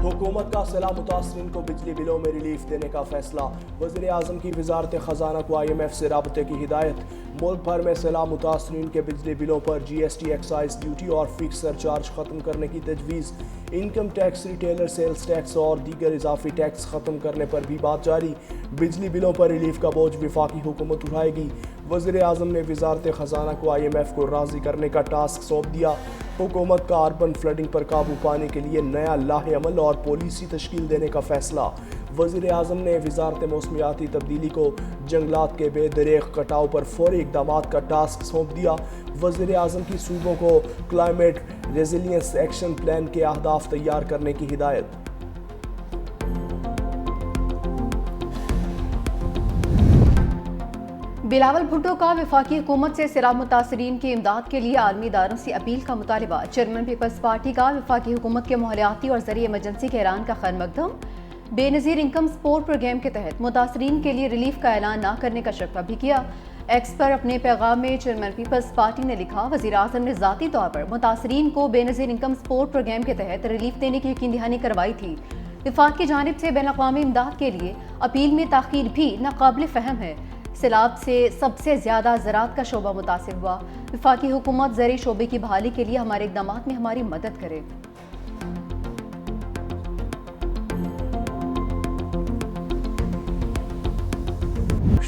حکومت کا سیلاب متاثرین کو بجلی بلوں میں ریلیف دینے کا فیصلہ، وزیر اعظم کی وزارت خزانہ کو IMF سے رابطے کی ہدایت۔ ملک بھر میں سیلاب متاثرین کے بجلی بلوں پر GST ایکسائز ڈیوٹی اور فکس سرچارج ختم کرنے کی تجویز۔ Income tax, retailer sales tax اور دیگر اضافی ٹیکس ختم کرنے پر بھی بات جاری۔ بجلی بلوں پر ریلیف کا بوجھ وفاقی حکومت اٹھائے گی۔ وزیر اعظم نے وزارت خزانہ کو IMF کو راضی کرنے کا ٹاسک سونپ دیا۔ حکومت کا اربن فلڈنگ پر قابو پانے کے لیے نیا لاہ عمل اور پالیسی تشکیل دینے کا فیصلہ۔ وزیر اعظم نے وزارت موسمیاتی تبدیلی کو جنگلات کے بے دریغ کٹاؤ پر فوری اقدامات کا ٹاسک سونپ دیا۔ وزیر اعظم کی صوبوں کو کلائمیٹ ریزیلینس ایکشن پلان کے اہداف تیار کرنے کی ہدایت۔ بلاول بھٹو کا وفاقی حکومت سے سیلاب متاثرین کی امداد کے لیے عالمی اداروں سے اپیل کا مطالبہ۔ چیئرمین پیپلز پارٹی کا وفاقی حکومت کے ماحولیاتی اور زرعی ایمرجنسی کے اعلان کا خیر مقدم۔ بے نظیر انکم سپورٹ پروگرام کے تحت متاثرین کے لیے ریلیف کا اعلان نہ کرنے کا شکوہ بھی کیا۔ ایکس پر اپنے پیغام میں چیئرمین پیپلز پارٹی نے لکھا، وزیر اعظم نے ذاتی طور پر متاثرین کو بے نظیر انکم سپورٹ پروگرام کے تحت ریلیف دینے کی یقین دہانی کروائی تھی۔ وفاق کی جانب سے بین الاقوامی امداد کے لیے اپیل میں تاخیر بھی ناقابل فہم ہے۔ سیلاب سے سب سے زیادہ زراعت کا شعبہ متاثر ہوا۔ وفاقی حکومت زرعی شعبے کی بحالی کے لیے ہمارے اقدامات میں ہماری مدد کرے۔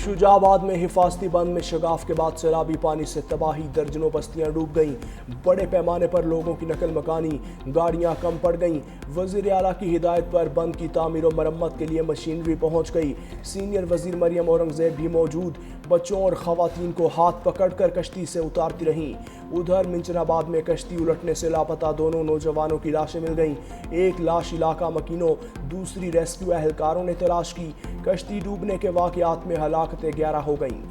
شجاع آباد میں حفاظتی بند میں شگاف کے بعد سیلابی پانی سے تباہی، درجنوں بستیاں ڈوب گئیں۔ بڑے پیمانے پر لوگوں کی نقل مکانی، گاڑیاں کم پڑ گئیں۔ وزیر اعلیٰ کی ہدایت پر بند کی تعمیر و مرمت کے لیے مشینری پہنچ گئی۔ سینئر وزیر مریم اورنگزیب بھی موجود، بچوں اور خواتین کو ہاتھ پکڑ کر کشتی سے اتارتی رہیں۔ ادھر منچن آباد میں کشتی الٹنے سے لاپتہ دونوں نوجوانوں کی لاشیں مل گئیں۔ ایک لاش علاقہ مکینوں، دوسری ریسکیو اہلکاروں نے تلاش کی۔ کشتی ڈوبنے کے واقعات میں ہلاکتیں 11 ہو گئیں۔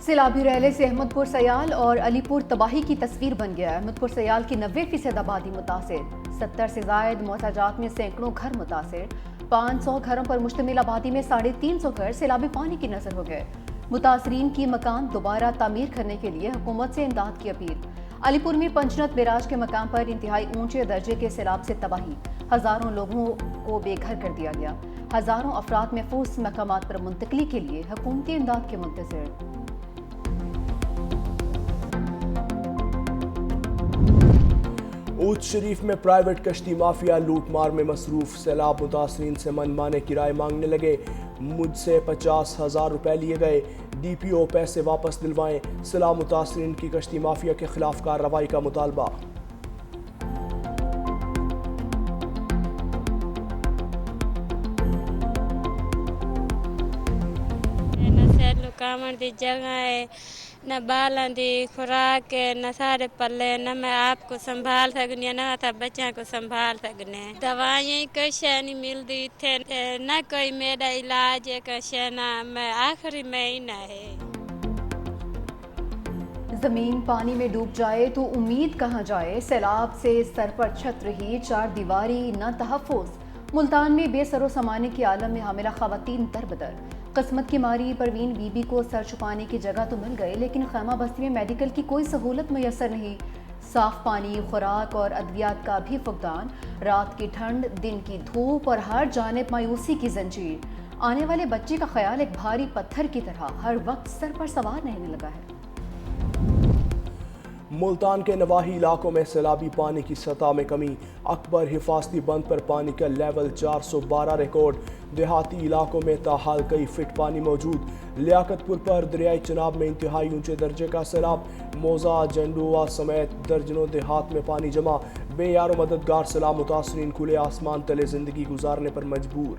سیلابی ریلے سے احمد پور سیال اور علی پور تباہی کی تصویر بن گیا ہے۔ احمد پور سیال کی 90% آبادی متاثر، 70 سے زائد محتاجات میں سینکڑوں گھر متاثر، 500 گھروں پر مشتمل آبادی میں 350 گھر سیلابی پانی کی نذر ہو گئے۔ متاثرین کی مکان دوبارہ تعمیر کرنے کے لیے حکومت سے امداد کی اپیل۔ علی پور میں پنچنت بیراج کے مقام پر انتہائی اونچے درجے کے سیلاب سے تباہی، ہزاروں لوگوں کو بے گھر کر دیا گیا۔ ہزاروں افراد محفوظ مقامات پر منتقلی کے لیے حکومتی امداد کے منتظر۔ اونچ شریف میں پرائیویٹ کشتی مافیا لوٹ مار میں مصروف، سیلاب متاثرین سے من مانے کرائے مانگنے لگے۔ مجھ سے 50,000 روپے لیے گئے، DPO پیسے واپس دلوائیں۔ سیلاب متاثرین کی کشتی مافیا کے خلاف کارروائی کا مطالبہ۔ نہ سیلو کامن دی جگہ ہے، نہ بالاں دی خوراک ہے، نہ سارے پلے، نہ میں آپ کو سنبھال سکنی، نہ تھا بچوں کو سنبھال سکنے۔ دوائیں کوئی شے نہیں ملتی تھے، نہ کوئی میرا علاج ہے، کوئی نہ میں آخری مہینہ ہے۔ زمین پانی میں ڈوب جائے تو امید کہاں جائے، سیلاب سے سر پر چھت رہی چار دیواری نہ تحفظ۔ ملتان میں بے سر و سامانے کے عالم میں حاملہ خواتین در بدر۔ قسمت کی ماری پروین بی بی کو سر چھپانے کی جگہ تو مل گئے، لیکن خیمہ بستی میں میڈیکل کی کوئی سہولت میسر نہیں۔ صاف پانی، خوراک اور ادویات کا بھی فقدان، رات کی ٹھنڈ، دن کی دھوپ اور ہر جانب مایوسی کی زنجیر۔ آنے والے بچے کا خیال ایک بھاری پتھر کی طرح ہر وقت سر پر سوار رہنے لگا ہے۔ ملتان کے نواحی علاقوں میں سیلابی پانی کی سطح میں کمی، اکبر حفاظتی بند پر پانی کا لیول 412 ریکارڈ۔ دیہاتی علاقوں میں تاحال کئی فٹ پانی موجود۔ لیاقت پور پر دریائے چناب میں انتہائی اونچے درجے کا سیلاب، موزہ، جنڈوا سمیت درجنوں دیہات میں پانی جمع۔ بے یار و مددگار سیلاب متاثرین کھلے آسمان تلے زندگی گزارنے پر مجبور۔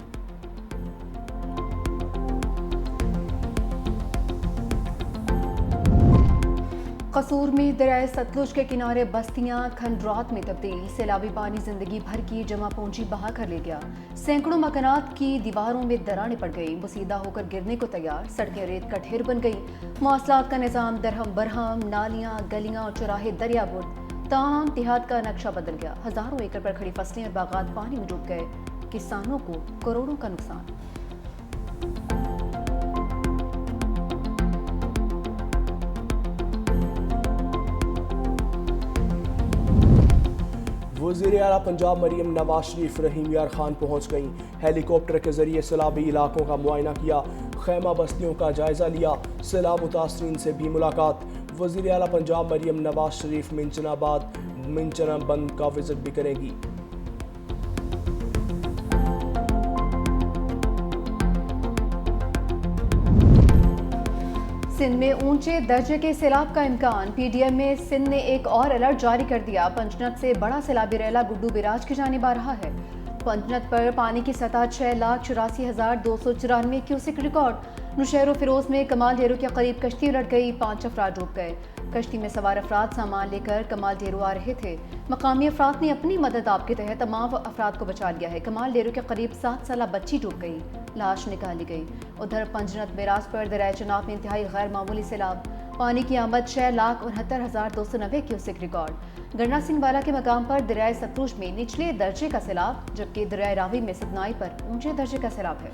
قصور میں دریائے ستلج کے کنارے بستیاں کھنڈرات میں تبدیل، سیلابی پانی زندگی بھر کی جمع پونجی بہا کر لے گیا۔ سینکڑوں مکانات کی دیواروں میں دراڑیں پڑ گئیں، بسیدہ ہو کر گرنے کو تیار، سڑکیں ریت کا ڈھیر بن گئیں۔ مواصلات کا نظام درہم برہم، نالیاں، گلیاں اور چوراہے دریا برد۔ تمام دیہات کا نقشہ بدل گیا، ہزاروں ایکڑ پر کھڑی فصلیں اور باغات پانی میں ڈوب گئے، کسانوں کو کروڑوں کا نقصان۔ وزیر اعلیٰ پنجاب مریم نواز شریف رحیم یار خان پہنچ گئیں، ہیلی کاپٹر کے ذریعے سیلابی علاقوں کا معائنہ کیا، خیمہ بستیوں کا جائزہ لیا، سیلاب متاثرین سے بھی ملاقات۔ وزیر اعلیٰ پنجاب مریم نواز شریف منچنا بند کا وزٹ بھی کریں گی۔ سندھ میں اونچے درجے کے سیلاب کا امکان، پی ڈی ایم میں سندھ نے ایک اور الرٹ جاری کر دیا۔ پنجنت سے بڑا سیلابی ریلا گڈو بیراج کی جانب آ رہا ہے۔ پنجنت پر پانی کی سطح 6,84,294 کیوسک ریکارڈ۔ نوشہر و فیروز میں کمال ڈیرو کے قریب کشتی الٹ گئی، 5 افراد ڈوب گئے۔ کشتی میں سوار افراد سامان لے کر کمال ڈیرو آ رہے تھے۔ مقامی افراد نے اپنی مدد آپ کے تحت تمام افراد کو بچا لیا ہے۔ کمال ڈیرو کے قریب 7 سالہ بچی ڈوب گئی، لاش نکالی گئی۔ ادھر پنجنت بیراج پر دریائے چناب میں انتہائی غیر معمولی سیلاب، پانی کی آمد 6,69,290 کیوسک ریکارڈ۔ گرنا سنگھ والا کے مقام پر دریائے ستلج میں نچلے درجے کا سیلاب، جبکہ دریائے راوی میں ستنائی پر اونچے درجے کا سیلاب ہے۔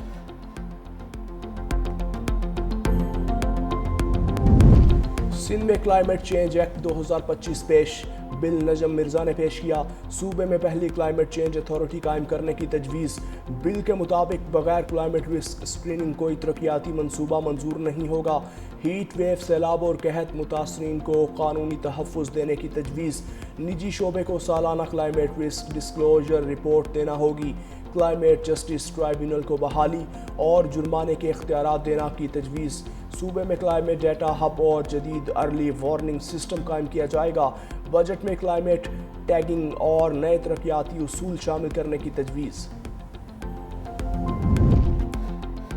سندھ میں کلائمیٹ چینج ایکٹ 2025 پیش، بل نجم مرزا نے پیش کیا۔ صوبے میں پہلی کلائمیٹ چینج اتھارٹی قائم کرنے کی تجویز۔ بل کے مطابق بغیر کلائمیٹ رسک اسکریننگ کوئی ترقیاتی منصوبہ منظور نہیں ہوگا۔ ہیٹ ویو، سیلاب اور قحط متاثرین کو قانونی تحفظ دینے کی تجویز۔ نجی شعبے کو سالانہ کلائمیٹ رسک ڈسکلوجر رپورٹ دینا ہوگی۔ کلائمیٹ جسٹس ٹرائبیونل کو بحالی اور جرمانے کے اختیارات دینا کی تجویز۔ صوبے میں کلائمیٹ ڈیٹا ہب اور جدید ارلی وارننگ سسٹم قائم کیا جائے گا۔ بجٹ میں کلائمیٹ ٹیگنگ اور نئے ترقیاتی اصول شامل کرنے کی تجویز۔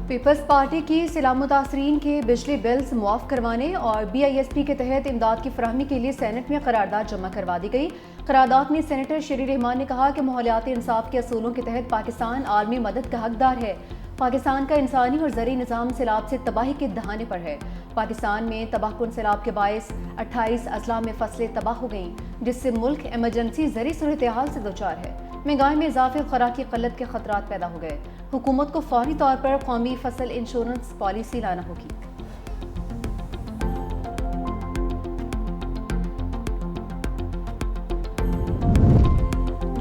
پیپلز پارٹی کی سیلاب متاثرین کے بجلی بلز معاف کروانے اور بی آئی ایس پی کے تحت امداد کی فراہمی کے لیے سینٹ میں قرارداد جمع کروا دی گئی۔ قرارداد میں سینیٹر شیری رحمان نے کہا کہ ماحولیاتی انصاف کے اصولوں کے تحت پاکستان عالمی مدد کا حقدار ہے۔ پاکستان کا انسانی اور زرعی نظام سیلاب سے تباہی کے دہانے پر ہے۔ پاکستان میں تباہ کن سیلاب کے باعث 28 اضلاع میں فصلیں تباہ ہو گئیں، جس سے ملک ایمرجنسی زرعی صورتحال سے دوچار ہے۔ مہنگائی میں اضافے اور خوراک کی قلت کے خطرات پیدا ہو گئے۔ حکومت کو فوری طور پر قومی فصل انشورنس پالیسی لانا ہوگی۔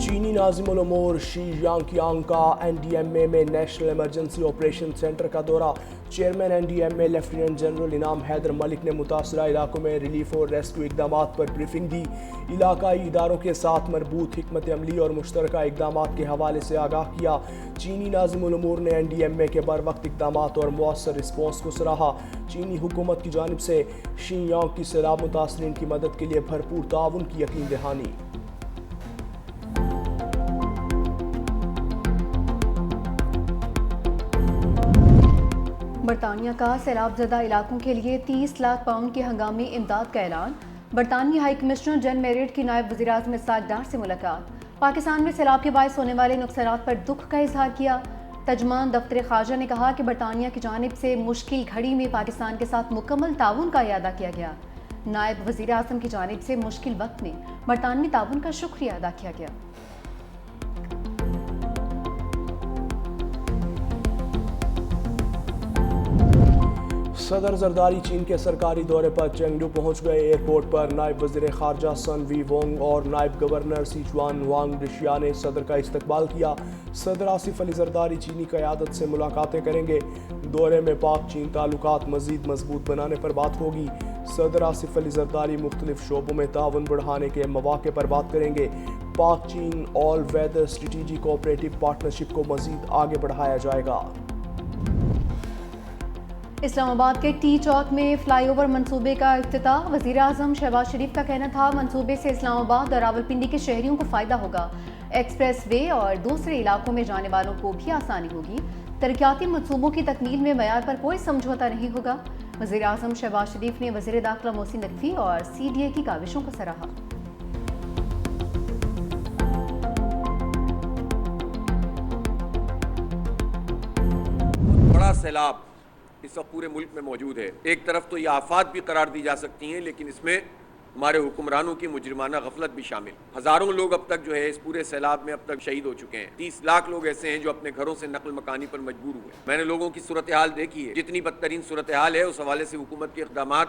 چینی ناظم الامور شی یانگ کا این ڈی ایم اے میں نیشنل ایمرجنسی آپریشن سینٹر کا دورہ۔ Chairman N D M A lieutenant general Inam Haider ملک نے متاثرہ علاقوں میں ریلیف اور ریسکیو اقدامات پر بریفنگ دی۔ علاقائی اداروں کے ساتھ مربوط حکمت عملی اور مشترکہ اقدامات کے حوالے سے آگاہ کیا۔ چینی ناظم الامور نے این ڈی ایم اے کے بروقت اقدامات اور مؤثر رسپانس کو سراہا۔ چینی حکومت کی جانب سے شی یانگ کی سیلاب متاثرین کی مدد کے لیے بھرپور تعاون کی یقین دہانی۔ برطانیہ کا سیلاب زدہ علاقوں کے لیے 30 لاکھ پاؤنڈ کی ہنگامی امداد کا اعلان۔ برطانوی ہائی کمشنر جن میریٹ کی نائب وزیر اعظم اسحاق ڈار سے ملاقات۔ پاکستان میں سیلاب کے باعث ہونے والے نقصانات پر دکھ کا اظہار کیا۔ ترجمان دفتر خارجہ نے کہا کہ برطانیہ کی جانب سے مشکل گھڑی میں پاکستان کے ساتھ مکمل تعاون کا اعادہ کیا گیا۔ نائب وزیر اعظم کی جانب سے مشکل وقت میں برطانوی تعاون کا شکریہ ادا کیا گیا۔ صدر زرداری چین کے سرکاری دورے پر چینگڈو پہنچ گئے۔ ایئرپورٹ پر نائب وزیر خارجہ سن وی وونگ اور نائب گورنر سیچوان وانگ ڈشیا نے صدر کا استقبال کیا۔ صدر آصف علی زرداری چینی قیادت سے ملاقاتیں کریں گے۔ دورے میں پاک چین تعلقات مزید مضبوط بنانے پر بات ہوگی۔ صدر آصف علی زرداری مختلف شعبوں میں تعاون بڑھانے کے مواقع پر بات کریں گے۔ پاک چین آل ویدر اسٹریٹجک کوآپریٹو پارٹنرشپ کو مزید آگے بڑھایا جائے گا۔ اسلام آباد کے ٹی چوک میں فلائی اوور منصوبے کا افتتاح۔ وزیر اعظم شہباز شریف کا کہنا تھا منصوبے سے اسلام آباد اور راولپنڈی کے شہریوں کو فائدہ ہوگا۔ ایکسپریس وے اور دوسرے علاقوں میں جانے والوں کو بھی آسانی ہوگی۔ ترقیاتی منصوبوں کی تکمیل میں معیار پر کوئی سمجھوتہ نہیں ہوگا۔ وزیر اعظم شہباز شریف نے وزیر داخلہ محسن نقوی اور سی ڈی اے کی کاوشوں کو سراہا۔ بڑا سیلاب اس وقت پورے ملک میں موجود ہے۔ ایک طرف تو یہ آفات بھی قرار دی جا سکتی ہیں، لیکن اس میں ہمارے حکمرانوں کی مجرمانہ غفلت بھی شامل۔ ہزاروں لوگ اب تک جو ہے اس پورے سیلاب میں اب تک شہید ہو چکے ہیں۔ 30 لاکھ لوگ ایسے ہیں جو اپنے گھروں سے نقل مکانی پر مجبور ہوئے۔ میں نے لوگوں کی صورتحال دیکھی ہے، جتنی بدترین صورتحال ہے اس حوالے سے حکومت کے اقدامات